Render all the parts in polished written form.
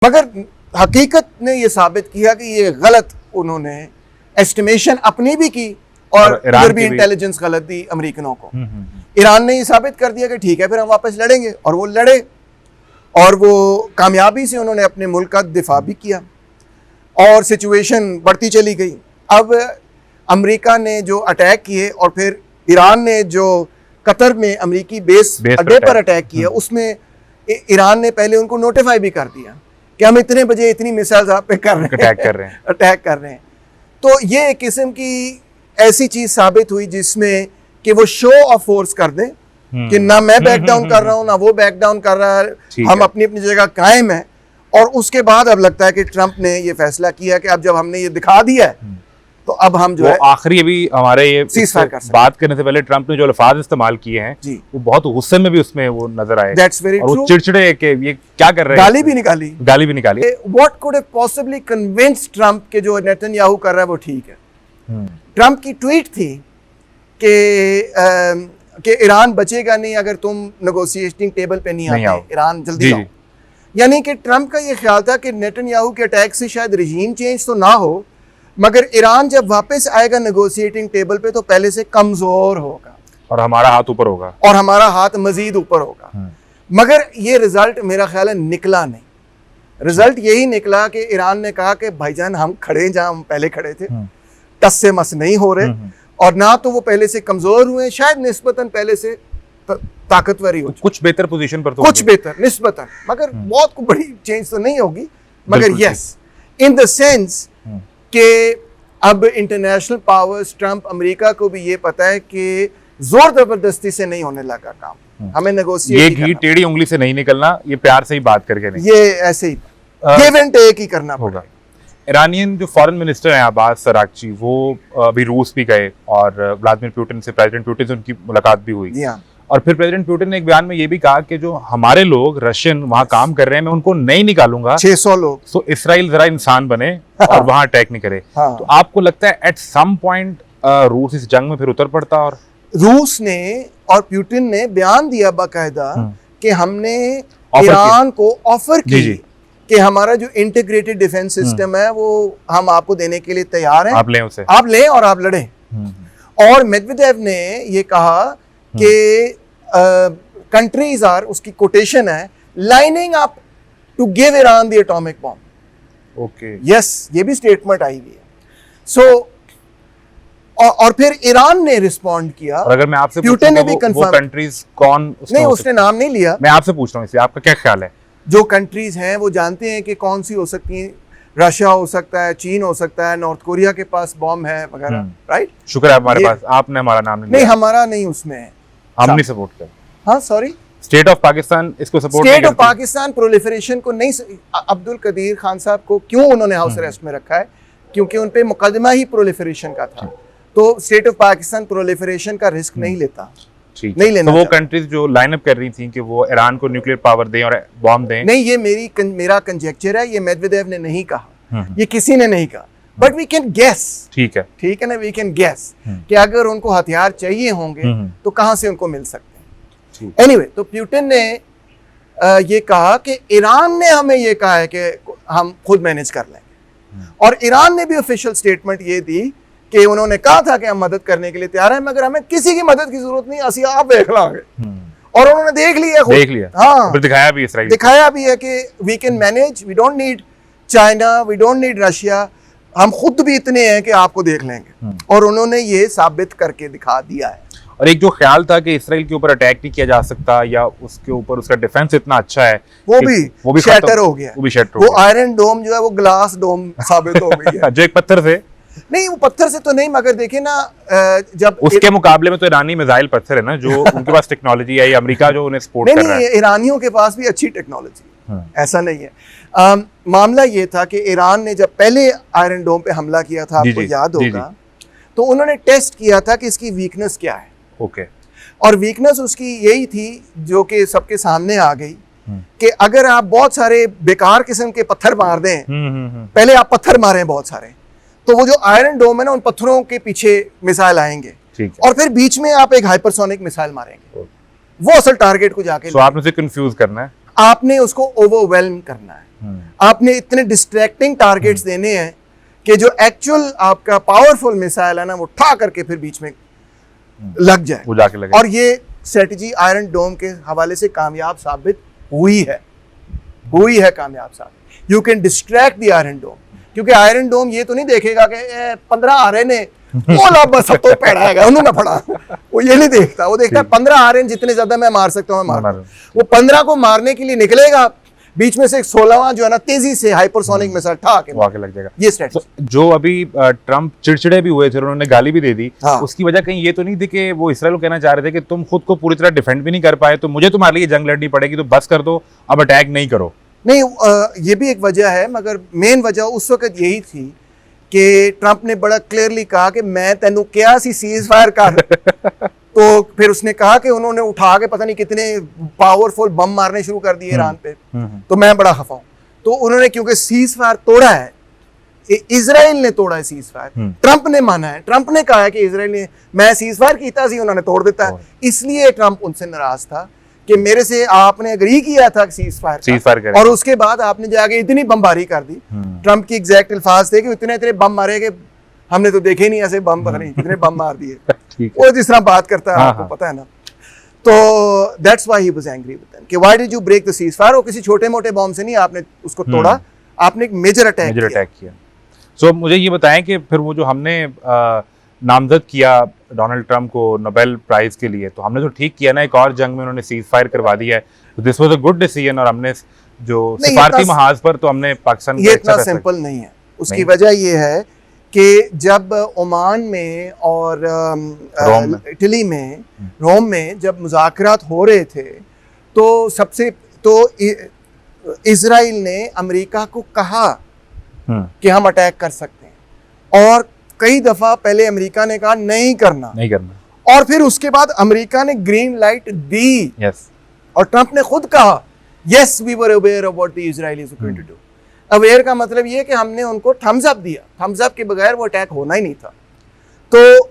मगर हकीकत ने ये साबित किया कि ये गलत उन्होंने एस्टिमेशन अपनी भी की और इधर भी इंटेलिजेंस गलत दी अमेरिकनों को। ईरान ने ये साबित कर दिया कि ठीक है फिर हम वापस लड़ेंगे, और वो लड़े और वो कामयाबी से उन्होंने अपने मुल्क का दिफा भी किया और सिचुएशन बढ़ती चली गई। अब अमेरिका ने जो अटैक किए और फिर ईरान ने जो कतर में अमेरिकी बेस अड्डे पर अटैक किया, उसमें ईरान ने पहले उनको नोटिफाई भी कर दिया कि हम इतने बजे इतनी मिसाइल्स आप पे अटैक कर रहे हैं। तो ये एक किस्म की ऐसी चीज साबित हुई जिसमें कि वो शो ऑफ फोर्स कर दें कि ना मैं बैक डाउन कर रहा हूं ना वो बैक डाउन कर रहा है, हम अपनी अपनी जगह कायम है। और उसके बाद अब लगता है कि ट्रंप ने ये फैसला किया कि अब जब हमने ये दिखा दिया है तो अब हम जो है आखिरी अभी हमारे ये बात करने से पहले ट्रंप ने जो अल्फाज इस्तेमाल किए हैं वो बहुत गुस्से में भी उसमें वो नजर आए। That's very और true. वो चिड़चिड़े कि ये क्या कर रहे हैं, गाली भी निकाली। What could have possibly convinced Trump के जो नेतन्याहू कर रहा है वो ठीक है। ट्रंप की ट्वीट थी कि ईरान बचेगा नहीं अगर तुम नेगोशिएटिंग टेबल पे नहीं आते, ईरान जल्दी आओ। यानी कि ट्रंप का ये ख्याल था कि नेतन्याहू के अटैक से शायद रजीम चेंज तो ना हो, मगर ईरान जब वापस आएगा नेगोशिएटिंग टेबल पे तो पहले से कमजोर होगा और हमारा हाथ ऊपर होगा और हमारा हाथ मजीद ऊपर होगा। मगर ये रिजल्ट मेरा ख्याल है निकला नहीं। रिजल्ट यही निकला कि ईरान ने कहा कि भाईजान हम खड़े जहां हम पहले खड़े थे, टस से मस नहीं हो रहे, और ना तो वो पहले से कमजोर हुए, शायद निस्बतन पहले से ताकतवर ही हो, कुछ बेहतर पोजीशन पर तो कुछ बेहतर निस्बतन, मगर बहुत बड़ी चेंज तो नहीं होगी। मगर यस इन द सेंस कि अब इंटरनेशनल पावर्स ट्रंप अमेरिका को भी ये पता है कि जोर जबरदस्ती से नहीं होने लगा काम, हमें नेगोशिएट ये घी टेढ़ी उंगली से नहीं निकलना, ये प्यार से ही बात करके नहीं, ये ऐसे ही गिव एंड टेक ही करना होगा। ईरानियन जो फॉरेन मिनिस्टर हैं अब्बास अरागची, वो अभी रूस भी गए और व्लादिमीर पुतिन से, प्रेसिडेंट पुतिन से उनकी मुलाकात भी हुई। और फिर प्रेसिडेंट पुतिन ने एक बयान में ये भी कहा कि जो हमारे लोग रशियन वहां काम कर रहे हैं मैं उनको नहीं निकालूंगा, 600 लोग, तो इसराइल जरा इंसान बने और वहां अटैक नहीं करे। तो आपको लगता है एट सम पॉइंट रूस इस जंग में फिर उतर पड़ता? और रूस ने और पुतिन ने बयान दिया बाकायदा कि हमने ईरान को ऑफर की कि हमारा जो इंटीग्रेटेड डिफेंस सिस्टम है वो हम आपको देने के लिए तैयार हैं, आप लें उसे, आप लें और आप लड़ें। और मेदवेदेव ने ये कहा कि कंट्रीज आर, उसकी कोटेशन है, lining up to give Iran the atomic bomb. Okay, yes, ये भी स्टेटमेंट आई हुई है। सो और फिर ईरान ने रिस्पॉन्ड किया। और अगर मैं आपसे पुतिन ने भी कंफर्म, कंट्रीज कौन? नहीं, उसने नाम नहीं लिया। मैं आपसे पूछ रहा हूँ इसलिए, आपका क्या ख्याल है? जो कंट्रीज हैं वो जानते हैं कि कौन सी हो सकती हैं, रशिया हो सकता है, चीन हो सकता है, नॉर्थ कोरिया के पास बॉम्ब है वगैरह, राइट? शुक्र है हमारे पास, आपने हमारा नाम नहीं लिया। नहीं, हमारा नहीं उसमें है, हम नहीं सपोर्ट कर। हाँ, सॉरी, स्टेट ऑफ पाकिस्तान इसको सपोर्ट नहीं करती। स्टेट ऑफ पाकिस्तान प्रोलिफरेशन को नहीं, अब्दुल कदीर खान साहब को क्यों उन्होंने हाउस अरेस्ट में रखा है? क्योंकि उन पे मुकदमा ही प्रोलिफरेशन का था। तो स्टेट ऑफ पाकिस्तान प्रोलिफरेशन का रिस्क नहीं लेता, नहीं लेना। तो वो कंट्रीज जो लाइन अप कर रही थी कि वो ईरान को न्यूक्लियर पावर दें और बॉम्ब दें, नहीं, ये मेरा कंजेक्चर है, ये मेदवेदेव ने नहीं कहा, ये किसी ने नहीं कहा, बट वी कैन गेस। ठीक है ना, वी कैन गेस कि अगर उनको हथियार चाहिए होंगे तो कहां से उनको मिल सकते हैं। एनीवे, तो पुतिन ने ये कहा कि ईरान ने हमें ये कहा है कि हम खुद मैनेज कर लेंगे, और ईरान ने भी ऑफिशियल स्टेटमेंट ये दी कि उन्होंने कहा था कि हम मदद करने के लिए तैयार हैं, मगर हमें किसी की मदद की जरूरत नहीं, असि आप देख लांगे। और उन्होंने देख लिया। हाँ, दिखाया भी इसराइल, दिखाया भी है कि we can manage, we don't need China, we don't need Russia, हम खुद भी इतने हैं कि आपको देख लेंगे। और उन्होंने ये साबित करके दिखा दिया है। और एक जो ख्याल था कि इसराइल के ऊपर अटैक नहीं किया जा सकता या उसके ऊपर उसका डिफेंस इतना अच्छा है, वो भी शैटर हो गया। वो आयरन डोम जो है वो ग्लास डोम साबित हो गई है। जो एक पत्थर से नहीं, वो पत्थर से तो नहीं, मगर देखिए ना, जब उसके मुकाबले में तो ईरानी मिसाइल पत्थर है ना, जो उनके पास टेक्नोलॉजी है, अमेरिका जो उन्हें सपोर्ट कर रहा है। ईरानियों के पास भी अच्छी टेक्नोलॉजी, ऐसा नहीं है। मामला ये था कि ईरान ने जब पहले आयरन डोम पे हमला किया था, आपको याद होगा, तो उन्होंने टेस्ट किया था कि इसकी वीकनेस क्या है। ओके, और वीकनेस उसकी यही थी जो कि सबके सामने आ गई कि अगर आप बहुत सारे बेकार किस्म के पत्थर मार दें, पहले आप पत्थर मारें बहुत सारे, तो वो जो आयरन डोम है ना, उन पत्थरों के पीछे मिसाइल आएंगे, और फिर बीच में आप एक हाइपरसोनिक मिसाइल मारेंगे, वो असल टारगेट को जाके आपने उसे कंफ्यूज करना है, आपने उसको ओवरवेल्म करना है। आपने इतने डिस्ट्रैक्टिंग टारगेट्स देने हैं कि जो एक्चुअल आपका पावरफुल मिसाइल है ना वो ठा करके फिर बीच में लग जाए, वो जाके लगे। और ये स्ट्रेटजी आयरन डोम के हवाले से कामयाब साबित हुई है कामयाब साबित। You can distract the Iron Dome, क्योंकि आयरन डोम ये तो नहीं देखेगा कि 15 आ रहे ने बोला बस सब तो पैड़ा है उन्होंने पड़ा, वो ये नहीं देखता, वो देखता है 15 आ रहे हैं, जितने ज्यादा मैं मार सकता हूँ मैं मार। वो 15 को मारने के लिए निकलेगा, बीच में से 16वां जो है ना तेजी से हाइपरसोनिक मिसाइल ठा के आके लग जाएगा। ये स्ट्रेटजी जो अभी ट्रम्प चिड़चिड़े भी हुए थे, उन्होंने गाली भी दे दी, उसकी वजह कहीं ये तो नहीं थी कि वो इसराइल को कहना चाह रहे थे कि तुम खुद को पूरी तरह डिफेंड भी नहीं कर पाए तो मुझे तुम्हारे लिए जंग लड़नी पड़ेगी, तो बस कर दो, अब अटैक नहीं करो। नहीं, ये भी एक वजह है, मगर मेन वजह उस वक्त यही थी कि ट्रंप ने बड़ा क्लियरली कहा कि मैं तेनू क्या सी सीज फायर कर तो फिर उसने कहा कि उन्होंने उठा के पता नहीं कितने पावरफुल बम मारने शुरू कर दिए ईरान पे, तो मैं बड़ा खफा हूं। तो उन्होंने क्योंकि सीज फायर तोड़ा है, इजराइल ने तोड़ा है सीज फायर, ट्रंप ने माना है, ट्रंप ने कहा है कि इजराइल ने मैं सीज फायर कीता सी, उन्होंने तोड़ देता है, इसलिए ट्रंप उनसे नाराज था कि मेरे से आपने एग्री किया था सीज फायर और उसके बाद आपने जाके इतनी बमबारी कर दी। ट्रंप की एग्जैक्ट अल्फाज थे कि इतने बम मारे कि हमने तो देखे नहीं ऐसे बम, पता नहीं कितने बम मार दिए। वो जिस तरह बात करता है आपको पता है ना, तो that's why he was angry with them कि why did you break the ceasefire. और किसी छोटे मोटे बम से नहीं आपने उसको तोड़ा, आपने एक मेजर अटैक किया। सो मुझे ये बताएं कि फिर वो जो हमने नामजद किया डोनाल्ड ट्रंप को नोबेल प्राइज के लिए, तो हमने तो ठीक किया ना, एक और जंग में उन्होंने सीज फायर करवा दिया है, this was a good decision. और हमने जो सिफारती महाज पर तो हमने पाकिस्तान ये इतना सिंपल नहीं है। उसकी वजह ये है कि जब ओमान में और इटली में रोम में जब मुज़ाकरात हो रहे थे, तो सबसे तो इजराइल ने अमेरिका को कहा कि हम अटैक कर सकते हैं, और कई दफा पहले अमेरिका ने कहा नहीं करना, और फिर उसके बाद अमेरिका ने ग्रीन लाइट दी। और ट्रंप ने खुद कहा yes we were aware of what the Israelis going to do. Aware का मतलब ये कि हमने उनको थम्स अप दिया, थम्स अप के बगैर वो अटैक होना ही नहीं था। तो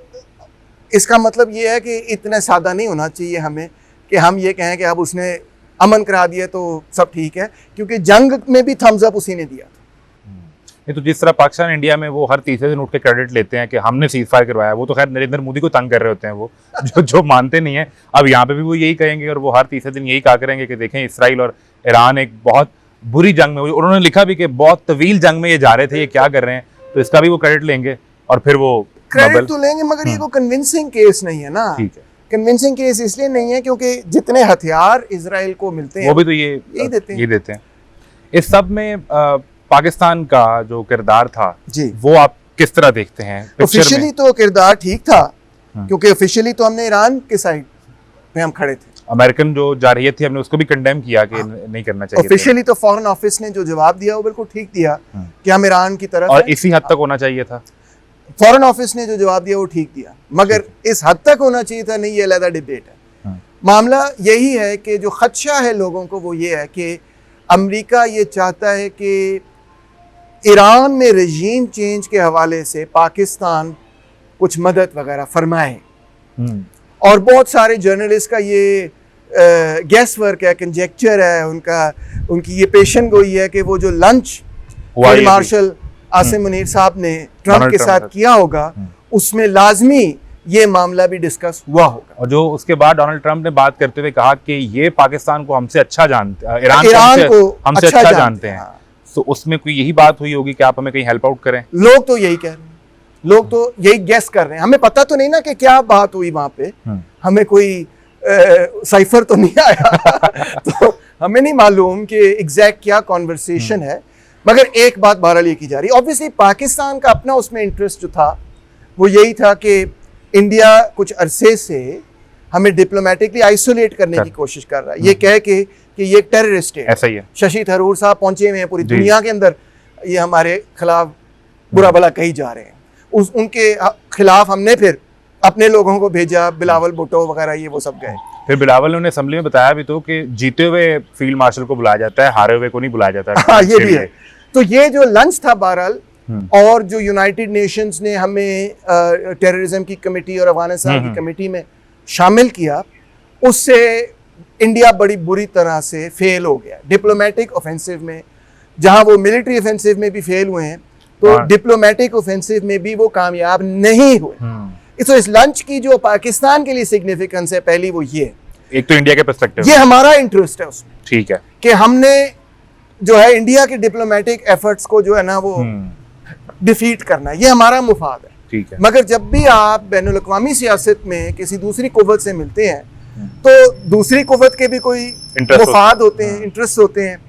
इसका मतलब ये है कि इतना सादा नहीं होना चाहिए हमें कि हम ये कहें कि अब उसने अमन करा दिया तो सब ठीक है, क्योंकि जंग में भी थम्स अप उसी ने दिया था। तो जिस तरह पाकिस्तान इंडिया में वो हर तीसरे दिन उठ के क्रेडिट लेते हैं कि हमने सीज फायर करवाया, वो तो खैर नरेंद्र मोदी को तंग कर रहे होते हैं वो जो मानते नहीं है। अब यहाँ पे भी वो यही कहेंगे और वो हर तीसरे दिन यही कहा करेंगे कि देखें इसराइल और ईरान एक बहुत बुरी जंग में, उन्होंने लिखा भी कि बहुत तवील जंग में ये जा रहे थे, ये क्या कर रहे हैं, तो इसका भी वो क्रेडिट लेंगे और फिर वो क्रेडिट तो लेंगे, मगर ये कोई कन्विंसिंग केस नहीं है ना। ठीक है, कन्विंसिंग केस इसलिए नहीं है क्योंकि जितने हथियार इजराइल को मिलते हैं वो भी तो ये देते हैं। इस सब में पाकिस्तान का जो किरदार था जी, वो आप किस तरह देखते हैं? ऑफिशियली तो किरदार ठीक था, क्योंकि ऑफिशियली तो हमने ईरान के साइड पे हम खड़े थे। अमेरिकन जो जारहियत थी हमने उसको भी कंडेम किया कि नहीं करना चाहिए। ऑफिशियली तो फॉरेन ऑफिस ने जो जवाब दिया वो बिल्कुल ठीक दिया कि हम ईरान की तरफ, और इसी हद तक होना चाहिए था। फॉरेन ऑफिस ने जो जवाब दिया वो ठीक दिया, मगर इस हद तक होना चाहिए था नहीं, ये अलग डिबेट है। मामला यही है कि जो खदशा है लोगों को वो ये है कि अमेरिका ये चाहता है कि ईरान में रजीम चेंज के हवाले से पाकिस्तान कुछ मदद वगैरह फरमाए, और बहुत सारे जर्नलिस्ट का ये गैस वर्क है, कंजेक्चर है, उनकी ये पेशन गोई है कि वो जो lunch field marshal Asim Munir साहब ने ट्रंप के साथ किया होगा उसमें लाजमी ये मामला भी डिस्कस हुआ होगा। और जो उसके बाद डोनाल्ड ट्रंप ने बात करते हुए कहा कि ये पाकिस्तान को हमसे अच्छा जानते हैं, ईरान को हमसे अच्छा जानते हैं, तो उसमें कोई यही बात हुई होगी कि आप हमें कहीं हेल्प आउट करें। लोग तो यही कह रहे हैं, लोग तो यही गेस कर रहे हैं, हमें पता तो नहीं ना कि क्या बात हुई वहां पे, हमें कोई साइफर तो नहीं आया तो हमें नहीं मालूम कि एग्जैक्ट क्या कॉन्वर्सेशन है, मगर एक बात बहरहाल ये की जा रही है। ऑब्वियसली पाकिस्तान का अपना उसमें इंटरेस्ट जो था वो यही था कि इंडिया कुछ अरसे से हमें डिप्लोमेटिकली आइसोलेट करने की कोशिश कर रहा है, ये कह के कि ये टेररिस्ट है। ऐसा ही है, शशि थरूर साहब पहुंचे हुए हैं पूरी दुनिया के अंदर, ये हमारे खिलाफ बुरा भला कही जा रहे हैं। उनके खिलाफ हमने फिर अपने लोगों को भेजा, बिलावल भुट्टो वगैरह ये वो सब गए। फिर बिलावल ने असेंबली में बताया भी तो कि जीते हुए फील्ड मार्शल को बुलाया जाता है, हारे हुए को नहीं बुलाया जाता। हाँ, ये भी है। तो ये जो लंच था बहरहाल, और जो यूनाइटेड नेशंस ने हमें टेररिज्म की कमेटी और अफगानिस्तान की कमेटी में शामिल किया, उससे इंडिया बड़ी बुरी तरह से फेल हो गया डिप्लोमेटिक ऑफेंसिव में। जहां वो मिलिट्री ऑफेंसिव में भी फेल हुए हैं, तो डिप्लोमेटिक ऑफेंसिव में भी वो कामयाब नहीं हुए। तो इस लंच की जो पाकिस्तान के लिए सिग्निफिकेंस है, पहली वो ये, एक तो इंडिया के पर्सपेक्टिव, ये हमारा इंटरेस्ट है उसमें, ठीक है, कि हमने जो है इंडिया के डिप्लोमेटिक एफर्ट्स को जो है ना वो डिफीट करना, ये हमारा मुफाद है, ठीक है। मगर जब भी आप बैनुल-अक़वामी सियासत में किसी दूसरी कुव्वत से मिलते हैं, तो दूसरी कुव्वत के भी कोई मुफाद होते हैं, इंटरेस्ट होते हैं।